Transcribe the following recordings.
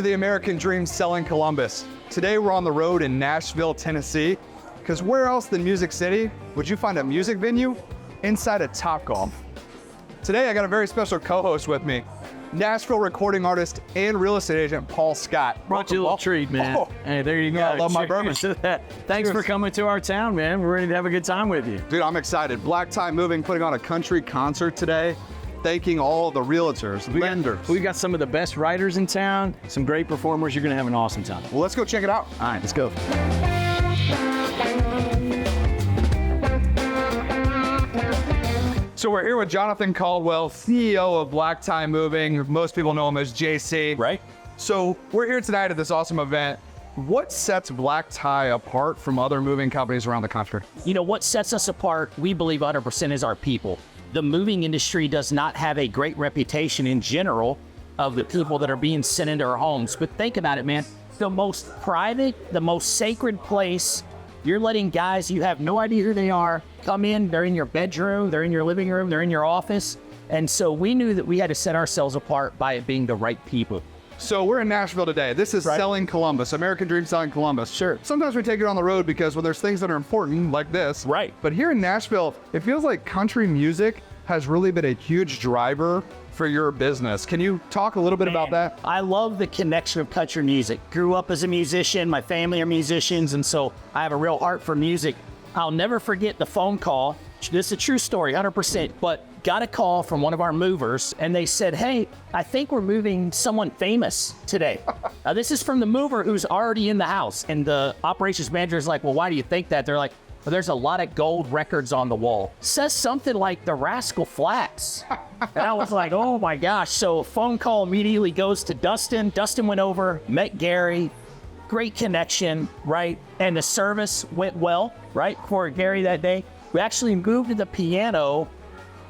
to the American Dream Selling Columbus. Today we're on the road in Nashville, Tennessee, because where else than Music City would you find a music venue inside a Topgolf? Today I got a very special co-host with me, Nashville recording artist and real estate agent Paul Scott. Brought you a little treat, man. Oh, hey, there you go. I love my bourbon. Thanks for coming to our town, man. We're ready to have a good time with you. Dude, I'm excited. Black Tie Moving putting on a country concert today, thanking all the realtors, lenders. We got some of the best writers in town, some great performers. You're going to have an awesome time. Well, let's go check it out. All right, let's go. So we're here with Jonathan Caldwell, CEO of Black Tie Moving. Most people know him as JC. Right. So we're here tonight at this awesome event. What sets Black Tie apart from other moving companies around the country? You know, what sets us apart, we believe 100%, is our people. The moving industry does not have a great reputation in general of the people that are being sent into our homes. But think about it, man. The most private, the most sacred place, you're letting guys you have no idea who they are come in. They're in your bedroom, they're in your living room, they're in your office. And so we knew that we had to set ourselves apart by it being the right people. So we're in Nashville today. This is Selling Columbus, American Dream Selling Columbus. Sure. Sometimes we take it on the road because when there's things that are important like this. Right. But here in Nashville, it feels like country music has really been a huge driver for your business. Can you talk a little bit about that? I love the connection of country music. Grew up as a musician, my family are musicians, and so I have a real heart for music. I'll never forget the phone call. This is a true story, 100%, but got a call from one of our movers and they said, hey, I think we're moving someone famous today. Now this is from the mover who's already in the house. And the operations manager is like, well, why do you think that? They're like, well, there's a lot of gold records on the wall. Says something like the Rascal Flats. And I was like, oh my gosh. So a phone call immediately goes to Dustin. Dustin went over, met Gary, great connection, right? And the service went well, right? For Gary that day. We actually moved to the piano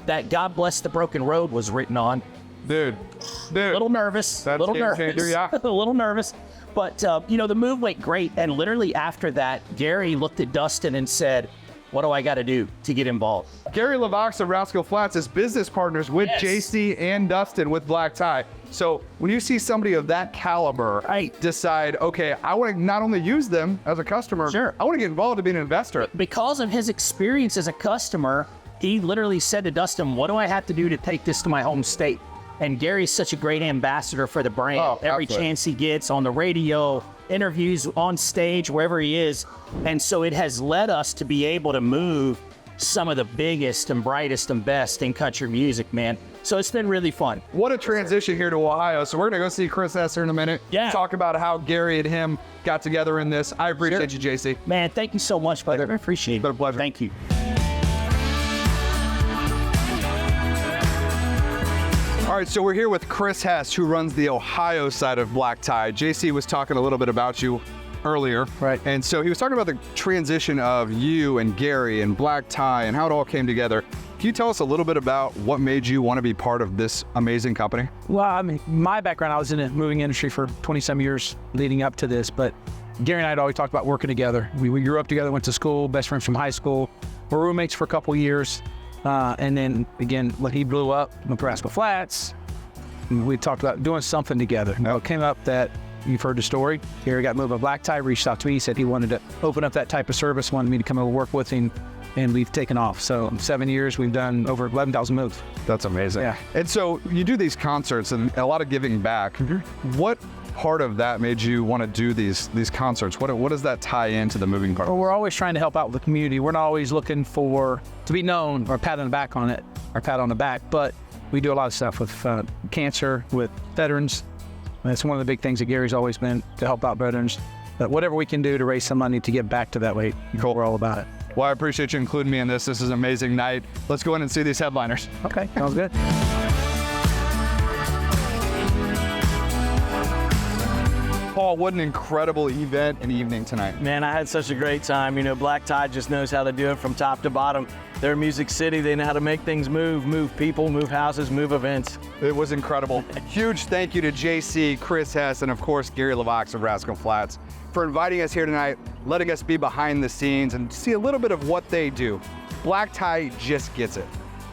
that God Bless the Broken Road was written on. Dude. A little nervous, a little nervous. But, you know, the move went great. And literally after that, Gary looked at Dustin and said, what do I got to do to get involved? Gary LeVox of Rascal Flats is business partners with JC and Dustin with Black Tie. So when you see somebody of that caliber decide, okay, I want to not only use them as a customer, I want to get involved to be an investor. Because of his experience as a customer, he literally said to Dustin, what do I have to do to take this to my home state? And Gary's such a great ambassador for the brand. Every chance he gets on the radio, interviews on stage, wherever he is. And so it has led us to be able to move some of the biggest and brightest and best in country music, man. So it's been really fun. What a transition here to Ohio. So we're going to go see Chris Hess here in a minute. Yeah. Talk about how Gary and him got together in this. I appreciate you, JC. Man, thank you so much, brother. I appreciate it. It's been a pleasure. Thank you. All right, so we're here with Chris Hess, who runs the Ohio side of Black Tie. JC was talking a little bit about you earlier. Right. And so he was talking about the transition of you and Gary and Black Tie and how it all came together. Can you tell us a little bit about what made you want to be part of this amazing company? Well, I mean, my background, I was in the moving industry for 20-some years leading up to this, but Gary and I had always talked about working together. We grew up together, went to school, best friends from high school. We're roommates for a couple years. And then again, when he blew up, went to Rascal Flats, we talked about doing something together. Now it came up that you've heard the story. Gary got moved by Black Tie, reached out to me, said he wanted to open up that type of service, wanted me to come over and work with him, and we've taken off. So in 7 years, we've done over 11,000 moves. That's amazing. Yeah. And so you do these concerts and a lot of giving back. What part of that made you want to do these concerts? What does that tie into the moving part? Well, we're always trying to help out the community. We're not always looking for to be known or pat on the back on it, or pat on the back, but we do a lot of stuff with cancer, with veterans. That's one of the big things that Gary's always been, to help out veterans. But whatever we can do to raise some money to give back to that way, we're all about it. Well, I appreciate you including me in this. This is an amazing night. Let's go in and see these headliners. Okay, sounds good. Paul, what an incredible event and evening tonight. Man, I had such a great time. You know, Black Tie just knows how to do it from top to bottom. They're Music City. They know how to make things move people, move houses, move events. It was incredible. Huge thank you to JC, Chris Hess, and of course, Gary LeVox of Rascal Flats for inviting us here tonight, letting us be behind the scenes and see a little bit of what they do. Black Tie just gets it.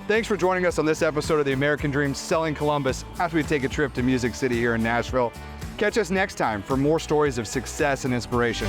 Thanks for joining us on this episode of the American Dream Selling Columbus as we take a trip to Music City here in Nashville. Catch us next time for more stories of success and inspiration.